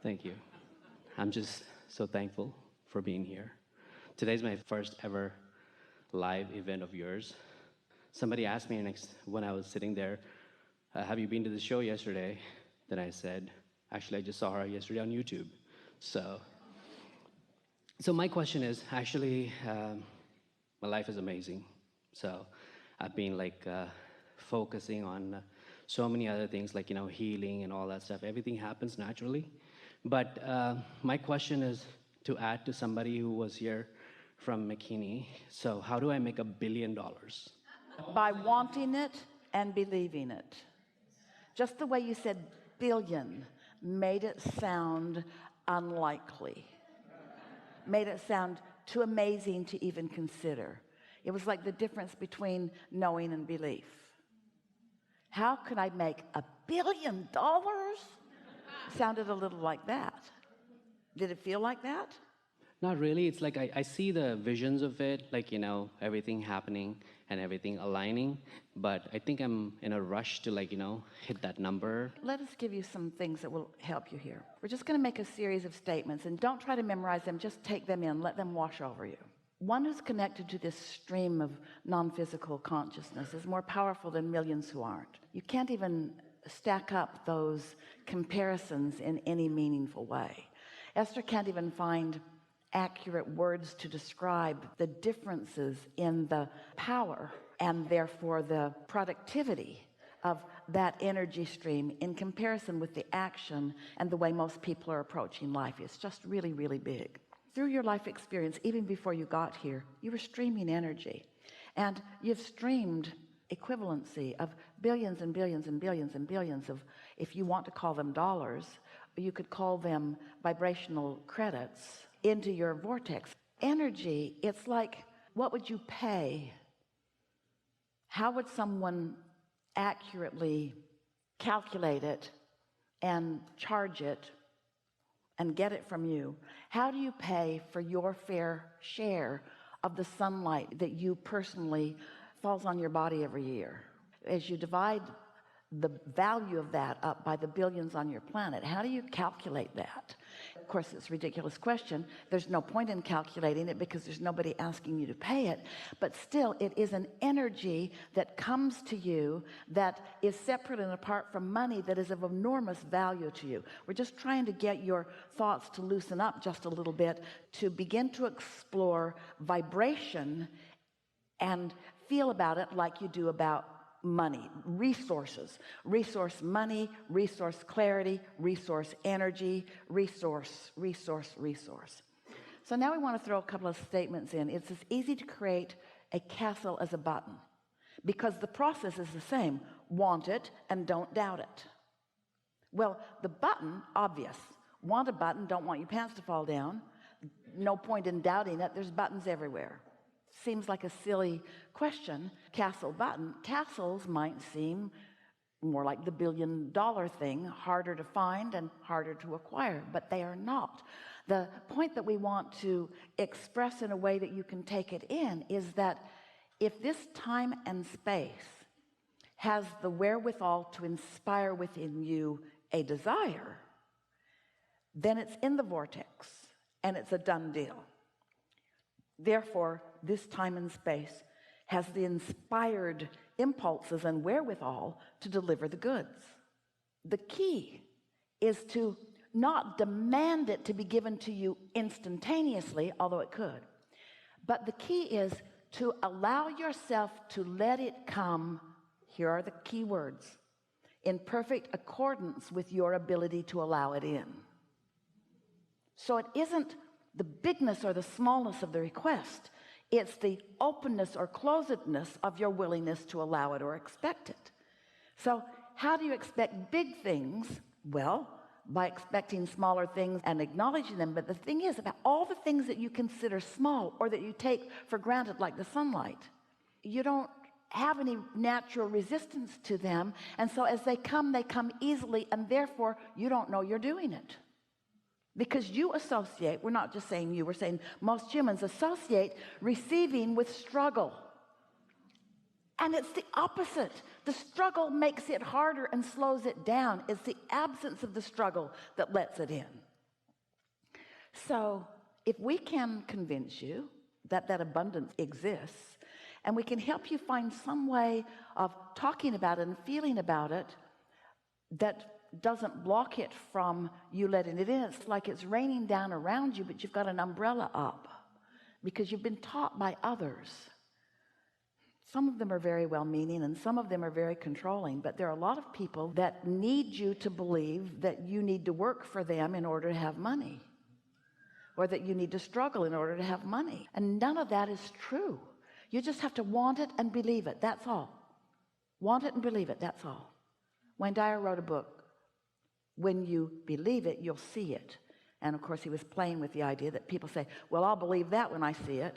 Thank you. I'm just so thankful for being here. Today's my first ever live event of yours. Somebody asked me when I was sitting there, have you been to the show yesterday? Then I said, actually, I just saw her yesterday on YouTube. So my question is, actually, my life is amazing. So I've been focusing on so many other things, like, healing and all that stuff. Everything happens naturally. But my question is to add to somebody who was here from McKinney. So how do I make $1 billion? By wanting it and believing it. Just the way you said billion made it sound unlikely, made it sound too amazing to even consider. It was like the difference between knowing and belief. How could I make $1 billion? Sounded a little like that. Did it feel like that? Not really. It's like I see the visions of it, like, everything happening and everything aligning, but I think I'm in a rush to hit that number. Let us give you some things that will help you here. We're just going to make a series of statements, and don't try to memorize them, just take them in, let them wash over you. One who's connected to this stream of non-physical consciousness is more powerful than millions who aren't. You can't even stack up those comparisons in any meaningful way. Esther can't even find accurate words to describe the differences in the power and therefore the productivity of that energy stream in comparison with the action and the way most people are approaching life. It's just really, really big. Through your life experience, even before you got here, you were streaming energy, and you've streamed equivalency of billions and billions and billions and billions of, if you want to call them dollars, you could call them vibrational credits into your vortex. Energy, it's like, what would you pay? How would someone accurately calculate it and charge it and get it from you? How do you pay for your fair share of the sunlight that you personally falls on your body every year? As you divide the value of that up by the billions on your planet, how do you calculate that? Of course, it's a ridiculous question. There's no point in calculating it because there's nobody asking you to pay it, but still it is an energy that comes to you that is separate and apart from money, that is of enormous value to you. We're just trying to get your thoughts to loosen up just a little bit, to begin to explore vibration and feel about it like you do about money, resources, resource money, resource clarity, resource energy, resource. So now we want to throw a couple of statements in. It's as easy to create a castle as a button, because the process is the same. Want it and don't doubt it. Well, the button, obvious. Want a button, don't want your pants to fall down. No point in doubting it. There's buttons everywhere. Seems like a silly question. Castle button. Castles might seem more like the $1 billion thing, harder to find and harder to acquire, but they are not. The point that we want to express in a way that you can take it in is that if this time and space has the wherewithal to inspire within you a desire, then it's in the vortex and it's a done deal. Therefore, this time and space has the inspired impulses and wherewithal to deliver the goods. The key is to not demand it to be given to you instantaneously, although it could, but the key is to allow yourself to let it come. Here are the key words: in perfect accordance with your ability to allow it in. So it isn't the bigness or the smallness of the request, it's the openness or closedness of your willingness to allow it or expect it. So how do you expect big things? Well, by expecting smaller things and acknowledging them. But the thing is, about all the things that you consider small or that you take for granted, like the sunlight, you don't have any natural resistance to them, and so as they come easily, and therefore you don't know you're doing it. Because you associate, we're not just saying you, we're saying most humans associate receiving with struggle. And it's the opposite. The struggle makes it harder and slows it down. It's the absence of the struggle that lets it in. So if we can convince you that that abundance exists, and we can help you find some way of talking about it and feeling about it that doesn't block it from you letting it in. It's like it's raining down around you, but you've got an umbrella up because you've been taught by others. Some of them are very well-meaning and some of them are very controlling, but there are a lot of people that need you to believe that you need to work for them in order to have money, or that you need to struggle in order to have money. And none of that is true. You just have to want it and believe it. That's all. Want it and believe it. That's all. Wayne Dyer wrote a book, When You Believe It, You'll See It. And of course he was playing with the idea that people say, well, I'll believe that when I see it.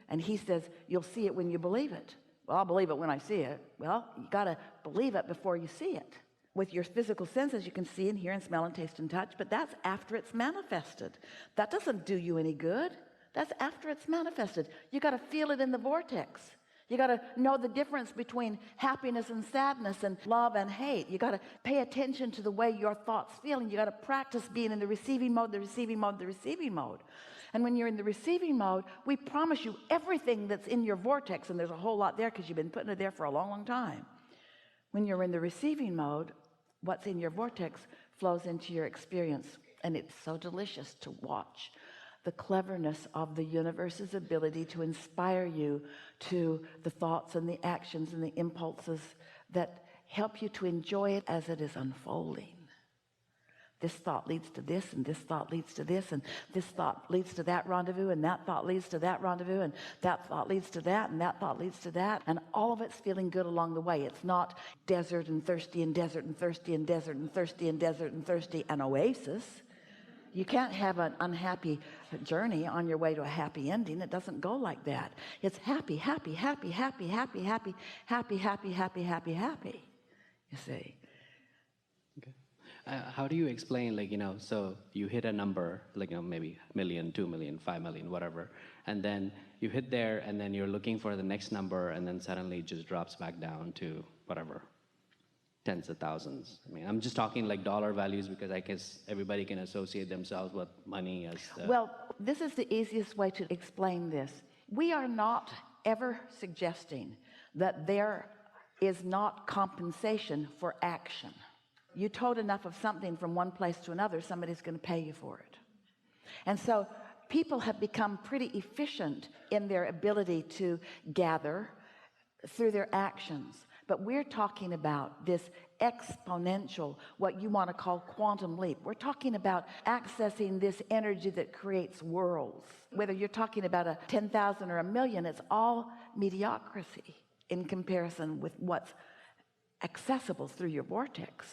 And he says, you'll see it when you believe it. Well, I'll believe it when I see it. Well, you got to believe it before you see it. With your physical senses, you can see and hear and smell and taste and touch, but that's after it's manifested. That doesn't do you any good. That's after it's manifested. You got to feel it in the vortex. You got to know the difference between happiness and sadness and love and hate. You got to pay attention to the way your thoughts feel, and you got to practice being in the receiving mode, the receiving mode, the receiving mode. And when you're in the receiving mode, we promise you everything that's in your vortex, and there's a whole lot there because you've been putting it there for a long, long time. When you're in the receiving mode, what's in your vortex flows into your experience, and it's so delicious to watch the cleverness of the universe's ability to inspire you to the thoughts and the actions and the impulses that help you to enjoy it as it is unfolding. This thought leads to this, and this thought leads to this, and this thought leads to that rendezvous, and that thought leads to that rendezvous, and that thought leads to that, and that thought leads to that, and all of it's feeling good along the way. It's not desert and thirsty and desert and thirsty and desert and thirsty and desert and thirsty and oasis. You can't have an unhappy journey on your way to a happy ending. It doesn't go like that. It's happy, happy, happy, happy, happy, happy, happy, happy, happy, happy, happy. You see. Okay. How do you explain, like, so you hit a number, like, maybe $1 million, 2 million, 5 million, whatever, and then you hit there, and then you're looking for the next number, and then suddenly it just drops back down to whatever, tens of thousands. I mean, I'm just talking like dollar values because I guess everybody can associate themselves with money as... Well, this is the easiest way to explain this. We are not ever suggesting that there is not compensation for action. You tote enough of something from one place to another, somebody's going to pay you for it. And so people have become pretty efficient in their ability to gather through their actions. But we're talking about this exponential, what you want to call quantum leap. We're talking about accessing this energy that creates worlds. Whether you're talking about a 10,000 or a million, it's all mediocrity in comparison with what's accessible through your vortex.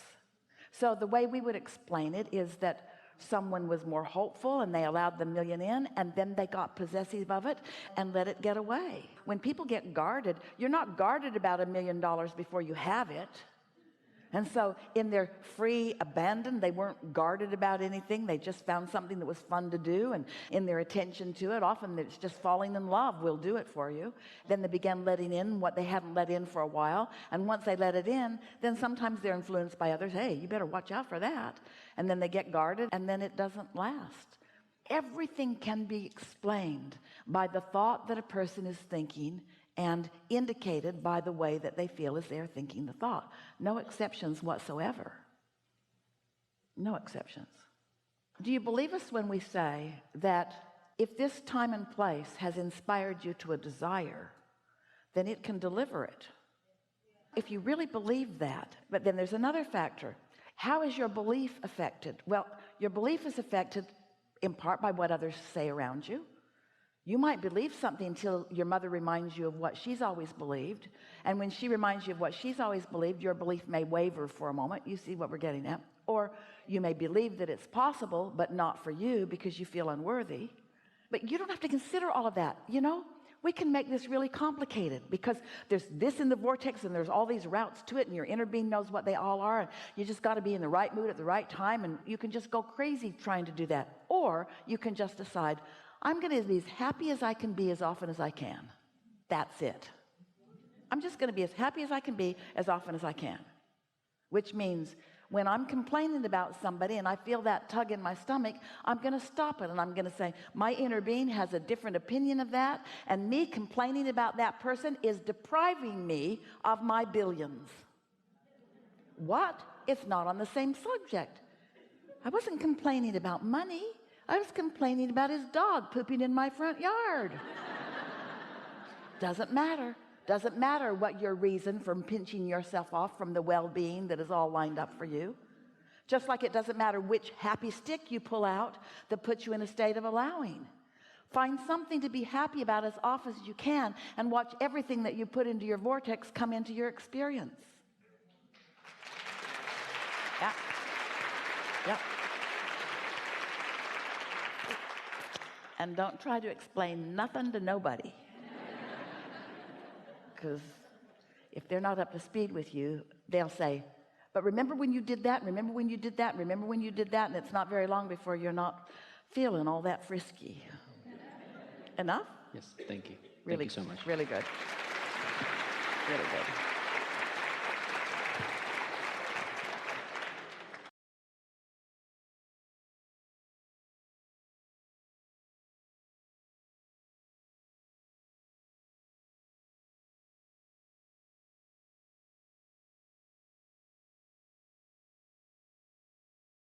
So the way we would explain it is that someone was more hopeful and they allowed the million in, and then they got possessive of it and let it get away. When people get guarded, you're not guarded about $1 million before you have it. And so in their free abandon, they weren't guarded about anything. They just found something that was fun to do, and in their attention to it, often it's just falling in love will do it for you. Then they began letting in what they hadn't let in for a while, and once they let it in, then sometimes they're influenced by others. Hey, you better watch out for that. And then they get guarded, and then it doesn't last. Everything can be explained by the thought that a person is thinking and indicated by the way that they feel as they're thinking the thought. No exceptions whatsoever. No exceptions. Do you believe us when we say that if this time and place has inspired you to a desire, then it can deliver it? If you really believe that, but then there's another factor. How is your belief affected? Well, your belief is affected in part by what others say around you. You might believe something until your mother reminds you of what she's always believed. And when she reminds you of what she's always believed, your belief may waver for a moment. You see what we're getting at? Or you may believe that it's possible, but not for you because you feel unworthy. But you don't have to consider all of that. We can make this really complicated because there's this in the vortex and there's all these routes to it, and your inner being knows what they all are, and you just got to be in the right mood at the right time, and you can just go crazy trying to do that. Or you can just decide, I'm going to be as happy as I can be as often as I can. That's it. I'm just going to be as happy as I can be as often as I can. Which means When I'm complaining about somebody and I feel that tug in my stomach, I'm going to stop it and I'm going to say, my inner being has a different opinion of that, and me complaining about that person is depriving me of my billions. What? It's not on the same subject. I wasn't complaining about money. I was complaining about his dog pooping in my front yard. Doesn't matter. Doesn't matter what your reason for pinching yourself off from the well-being that is all lined up for you. Just like it doesn't matter which happy stick you pull out that puts you in a state of allowing. Find something to be happy about as often as you can, and watch everything that you put into your vortex come into your experience. Yeah. Yeah. And don't try to explain nothing to nobody. Because if they're not up to speed with you, they'll say, but remember when you did that, remember when you did that, remember when you did that, and it's not very long before you're not feeling all that frisky. Enough? Yes, thank you. Really, Thank you so much. Really good. Really good.